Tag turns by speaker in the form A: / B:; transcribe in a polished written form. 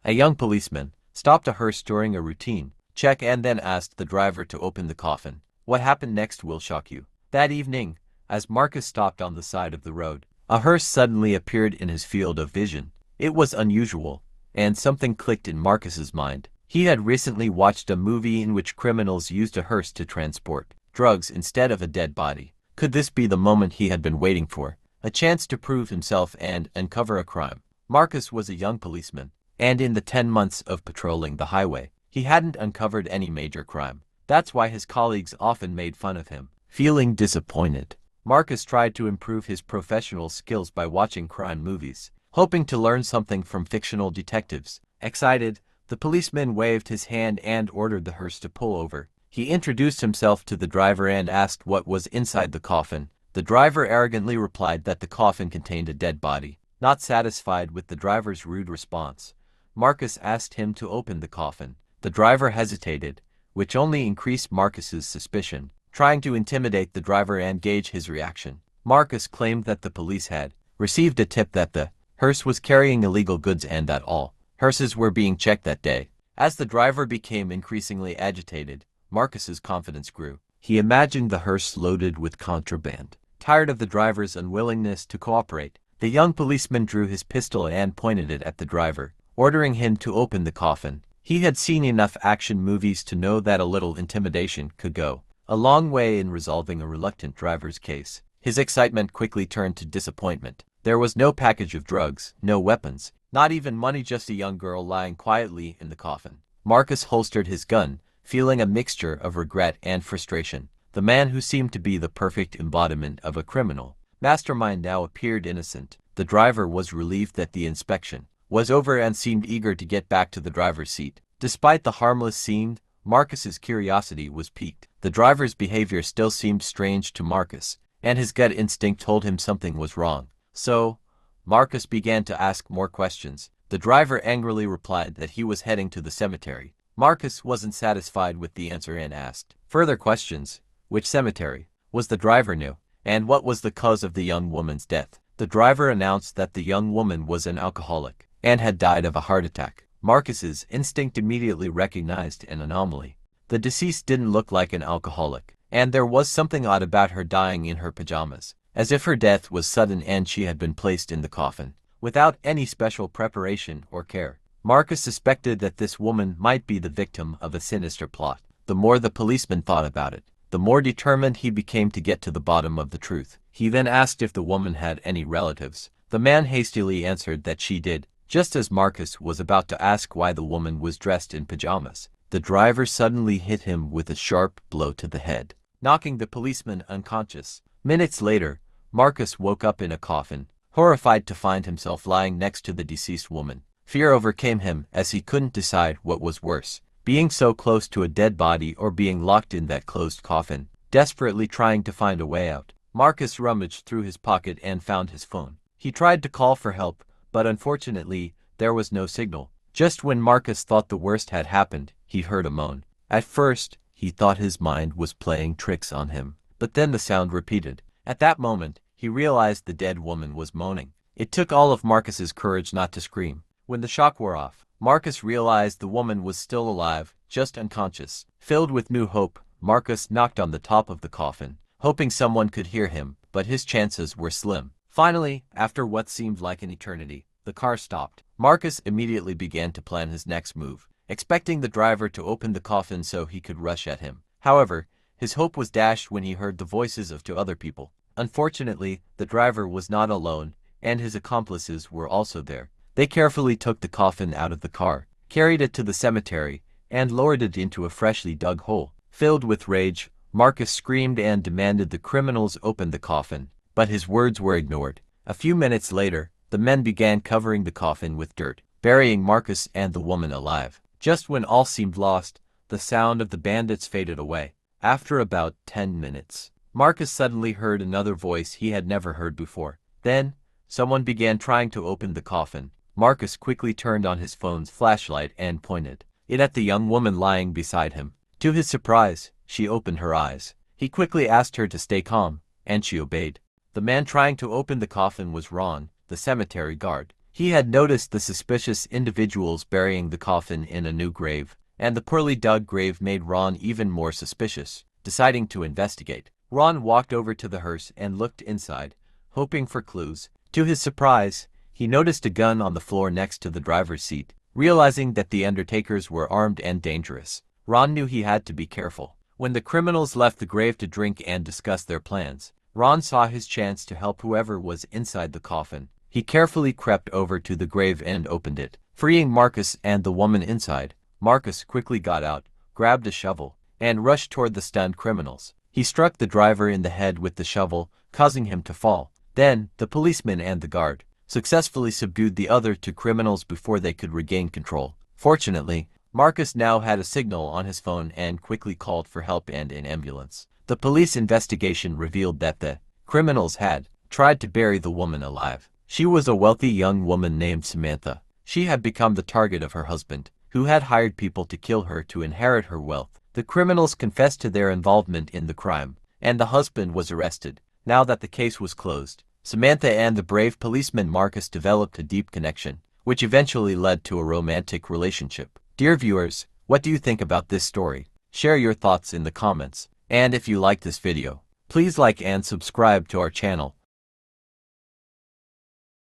A: A young policeman stopped a hearse during a routine check and then asked the driver to open the coffin. What happened next will shock you. That evening, as Marcus stopped on the side of the road, a hearse suddenly appeared in his field of vision. It was unusual, and something clicked in Marcus's mind. He had recently watched a movie in which criminals used a hearse to transport drugs instead of a dead body. Could this be the moment he had been waiting for? A chance to prove himself and uncover a crime. Marcus was a young policeman, and in the 10 months of patrolling the highway, he hadn't uncovered any major crime. That's why his colleagues often made fun of him. Feeling disappointed, Marcus tried to improve his professional skills by watching crime movies, hoping to learn something from fictional detectives. Excited, the policeman waved his hand and ordered the hearse to pull over. He introduced himself to the driver and asked what was inside the coffin. The driver arrogantly replied that the coffin contained a dead body. Not satisfied with the driver's rude response, Marcus asked him to open the coffin. The driver hesitated, which only increased Marcus's suspicion. Trying to intimidate the driver and gauge his reaction, Marcus claimed that the police had received a tip that the hearse was carrying illegal goods and that all hearses were being checked that day. As the driver became increasingly agitated, Marcus's confidence grew. He imagined the hearse loaded with contraband. Tired of the driver's unwillingness to cooperate, the young policeman drew his pistol and pointed it at the driver, ordering him to open the coffin. He had seen enough action movies to know that a little intimidation could go a long way in resolving a reluctant driver's case. His excitement quickly turned to disappointment. There was no package of drugs, no weapons, not even money, just a young girl lying quietly in the coffin. Marcus holstered his gun, feeling a mixture of regret and frustration. The man who seemed to be the perfect embodiment of a criminal mastermind now appeared innocent. The driver was relieved that the inspection was over and seemed eager to get back to the driver's seat. Despite the harmless scene, Marcus's curiosity was piqued. The driver's behavior still seemed strange to Marcus, and his gut instinct told him something was wrong. So, Marcus began to ask more questions. The driver angrily replied that he was heading to the cemetery. Marcus wasn't satisfied with the answer and asked further questions. Which cemetery? Was the driver new? And what was the cause of the young woman's death? The driver announced that the young woman was an alcoholic and had died of a heart attack. Marcus's instinct immediately recognized an anomaly. The deceased didn't look like an alcoholic, and there was something odd about her dying in her pajamas, as if her death was sudden and she had been placed in the coffin without any special preparation or care. Marcus suspected that this woman might be the victim of a sinister plot. The more the policeman thought about it, the more determined he became to get to the bottom of the truth. He then asked if the woman had any relatives. The man hastily answered that she did. Just as Marcus was about to ask why the woman was dressed in pajamas, the driver suddenly hit him with a sharp blow to the head, knocking the policeman unconscious. Minutes later, Marcus woke up in a coffin, horrified to find himself lying next to the deceased woman. Fear overcame him as he couldn't decide what was worse, being so close to a dead body or being locked in that closed coffin. Desperately trying to find a way out, Marcus rummaged through his pocket and found his phone. He tried to call for help, but unfortunately, there was no signal. Just when Marcus thought the worst had happened, he heard a moan. At first, he thought his mind was playing tricks on him, but then the sound repeated. At that moment, he realized the dead woman was moaning. It took all of Marcus's courage not to scream. When the shock wore off, Marcus realized the woman was still alive, just unconscious. Filled with new hope, Marcus knocked on the top of the coffin, hoping someone could hear him, but his chances were slim. Finally, after what seemed like an eternity, the car stopped. Marcus immediately began to plan his next move, expecting the driver to open the coffin so he could rush at him. However, his hope was dashed when he heard the voices of two other people. Unfortunately, the driver was not alone, and his accomplices were also there. They carefully took the coffin out of the car, carried it to the cemetery, and lowered it into a freshly dug hole. Filled with rage, Marcus screamed and demanded the criminals open the coffin, but his words were ignored. A few minutes later, the men began covering the coffin with dirt, burying Marcus and the woman alive. Just when all seemed lost, the sound of the bandits faded away. After about 10 minutes, Marcus suddenly heard another voice he had never heard before. Then, someone began trying to open the coffin. Marcus quickly turned on his phone's flashlight and pointed it at the young woman lying beside him. To his surprise, she opened her eyes. He quickly asked her to stay calm, and she obeyed. The man trying to open the coffin was Ron, the cemetery guard. He had noticed the suspicious individuals burying the coffin in a new grave, and the poorly dug grave made Ron even more suspicious. Deciding to investigate, Ron walked over to the hearse and looked inside, hoping for clues. To his surprise, he noticed a gun on the floor next to the driver's seat. Realizing that the undertakers were armed and dangerous, Ron knew he had to be careful. When the criminals left the grave to drink and discuss their plans, Ron saw his chance to help whoever was inside the coffin. He carefully crept over to the grave and opened it, freeing Marcus and the woman inside. Marcus quickly got out, grabbed a shovel, and rushed toward the stunned criminals. He struck the driver in the head with the shovel, causing him to fall. Then, the policeman and the guard successfully subdued the other two criminals before they could regain control. Fortunately, Marcus now had a signal on his phone and quickly called for help and an ambulance. The police investigation revealed that the criminals had tried to bury the woman alive. She was a wealthy young woman named Samantha. She had become the target of her husband, who had hired people to kill her to inherit her wealth. The criminals confessed to their involvement in the crime, and the husband was arrested. Now that the case was closed, Samantha and the brave policeman Marcus developed a deep connection, which eventually led to a romantic relationship. Dear viewers, what do you think about this story? Share your thoughts in the comments, and if you like this video, please like and subscribe to our channel.